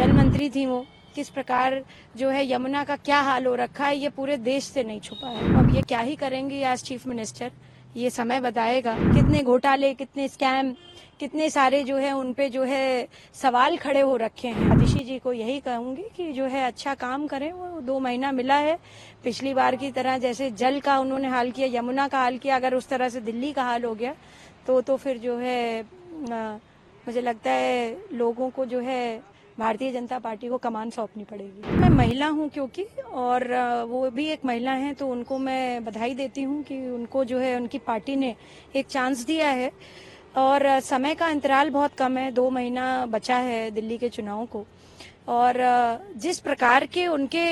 जल मंत्री थी वो, किस प्रकार जो है यमुना का क्या हाल हो रखा है ये पूरे देश से नहीं छुपा है। अब ये क्या ही करेंगी आज चीफ मिनिस्टर, ये समय बताएगा। कितने घोटाले, कितने स्कैम, कितने सारे जो है उन पे जो है सवाल खड़े हो रखे हैं। आतिशी जी को यही कहूंगी कि जो है अच्छा काम करें। वो 2 महीना मिला है, पिछली बार की तरह जैसे जल का उन्होंने हाल किया, यमुना का हाल किया, अगर उस तरह से दिल्ली का हाल हो गया तो फिर जो है मुझे लगता है लोगों को जो है भारतीय जनता पार्टी को कमान सौंपनी पड़ेगी। मैं महिला हूं क्योंकि, और वो भी एक महिला हैं, तो उनको मैं बधाई देती हूं कि उनको जो है उनकी पार्टी ने एक चांस दिया है। और समय का अंतराल बहुत कम है, 2 महीना बचा है दिल्ली के चुनाव को। और जिस प्रकार के उनके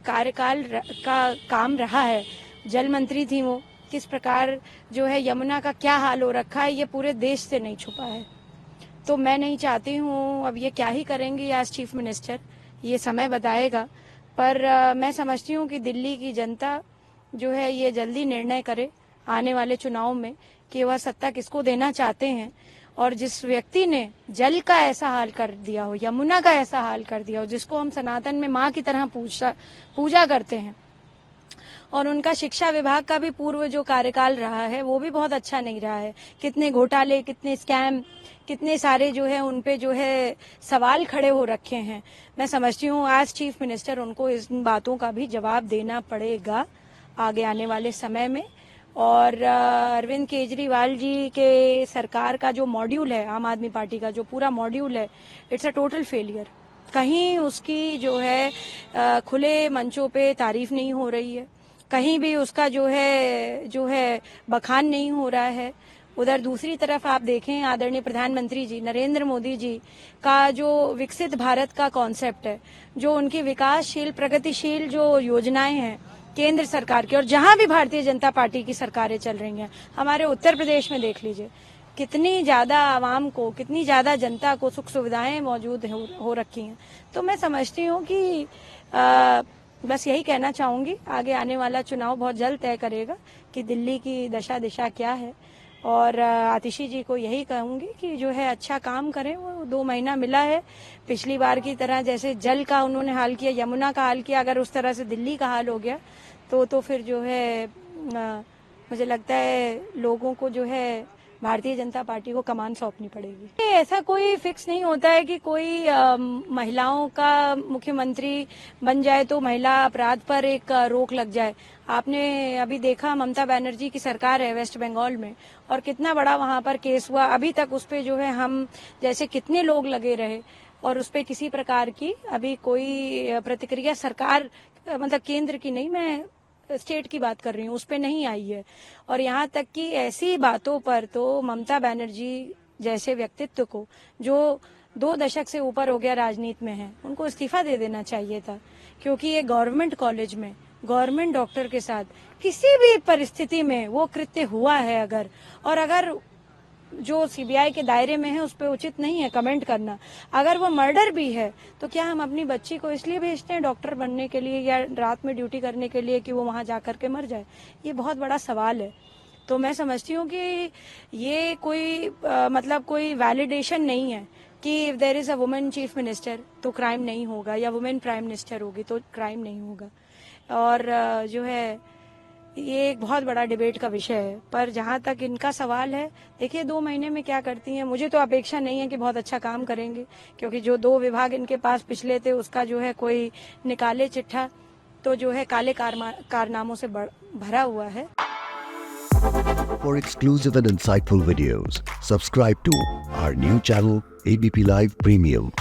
कार्यकाल का काम रहा है, जल मंत्री थी वो, किस प्रकार जो है यमुना का क्या हाल हो रखा है ये पूरे देश से नहीं छुपा है। तो मैं नहीं चाहती हूँ, अब ये क्या ही करेंगी आज चीफ मिनिस्टर, ये समय बताएगा। पर मैं समझती हूँ कि दिल्ली की जनता जो है ये जल्दी निर्णय करे आने वाले चुनाव में कि वह सत्ता किसको देना चाहते हैं। और जिस व्यक्ति ने जल का ऐसा हाल कर दिया हो, यमुना का ऐसा हाल कर दिया हो, जिसको हम सनातन में माँ की तरह पूजा करते हैं, और उनका शिक्षा विभाग का भी पूर्व जो कार्यकाल रहा है वो भी बहुत अच्छा नहीं रहा है। कितने घोटाले, कितने स्कैम, कितने सारे जो है उन पे जो है सवाल खड़े हो रखे हैं। मैं समझती हूँ आज चीफ मिनिस्टर उनको इन बातों का भी जवाब देना पड़ेगा आगे आने वाले समय में। और अरविंद केजरीवाल जी के सरकार का जो मॉड्यूल है, आम आदमी पार्टी का जो पूरा मॉड्यूल है, इट्स अ टोटल फेलियर। कहीं उसकी जो है खुले मंचों पे तारीफ नहीं हो रही है, कहीं भी उसका जो है बखान नहीं हो रहा है। उधर दूसरी तरफ आप देखें, आदरणीय प्रधानमंत्री जी नरेंद्र मोदी जी का जो विकसित भारत का कॉन्सेप्ट है, जो उनकी विकासशील प्रगतिशील जो योजनाएं हैं केंद्र सरकार की, और जहां भी भारतीय जनता पार्टी की सरकारें चल रही हैं, हमारे उत्तर प्रदेश में देख लीजिए कितनी ज्यादा आवाम को, कितनी ज्यादा जनता को सुख सुविधाएं मौजूद हो रखी हैं। तो मैं समझती हूँ कि बस यही कहना चाहूंगी, आगे आने वाला चुनाव बहुत जल्द तय करेगा कि दिल्ली की दशा दिशा क्या है। और आतिशी जी को यही कहूंगी कि जो है अच्छा काम करें। वो 2 महीना मिला है, पिछली बार की तरह जैसे जल का उन्होंने हाल किया, यमुना का हाल किया, अगर उस तरह से दिल्ली का हाल हो गया तो फिर जो है मुझे लगता है लोगों को जो है भारतीय जनता पार्टी को कमान सौंपनी पड़ेगी। ऐसा कोई फिक्स नहीं होता है कि कोई महिलाओं का मुख्यमंत्री बन जाए तो महिला अपराध पर एक रोक लग जाए। आपने अभी देखा ममता बनर्जी की सरकार है वेस्ट बंगाल में, और कितना बड़ा वहां पर केस हुआ। अभी तक उस पे जो है हम जैसे कितने लोग लगे रहे, और उस पे किसी प्रकार की अभी कोई प्रतिक्रिया सरकार, मतलब केंद्र की नहीं, मैं स्टेट की बात कर रही हूँ, उस पे नहीं आई है। और यहाँ तक कि ऐसी बातों पर तो ममता बनर्जी जैसे व्यक्तित्व को, जो 2 दशक से ऊपर हो गया राजनीति में है, उनको इस्तीफा दे देना चाहिए था। क्योंकि ये गवर्नमेंट कॉलेज में गवर्नमेंट डॉक्टर के साथ किसी भी परिस्थिति में वो कृत्य हुआ है अगर जो सीबीआई के दायरे में है उस पर उचित नहीं है कमेंट करना। अगर वो मर्डर भी है तो क्या हम अपनी बच्ची को इसलिए भेजते हैं डॉक्टर बनने के लिए या रात में ड्यूटी करने के लिए कि वो वहां जाकर के मर जाए? ये बहुत बड़ा सवाल है। तो मैं समझती हूँ कि ये कोई मतलब कोई वैलिडेशन नहीं है कि if there is a women chief minister तो क्राइम नहीं होगा, या वुमेन प्राइम मिनिस्टर होगी तो क्राइम नहीं होगा। और जो है ये एक बहुत बड़ा डिबेट का विषय है। पर जहां तक इनका सवाल है, देखिए 2 महीने में क्या करती हैं। मुझे तो अपेक्षा नहीं है कि बहुत अच्छा काम करेंगे, क्योंकि जो 2 विभाग इनके पास पिछले थे उसका जो है कोई निकाले चिट्ठा तो जो है काले कारनामों से भरा हुआ है। For exclusive and insightful videos, subscribe to our new channel ABP Live Premium.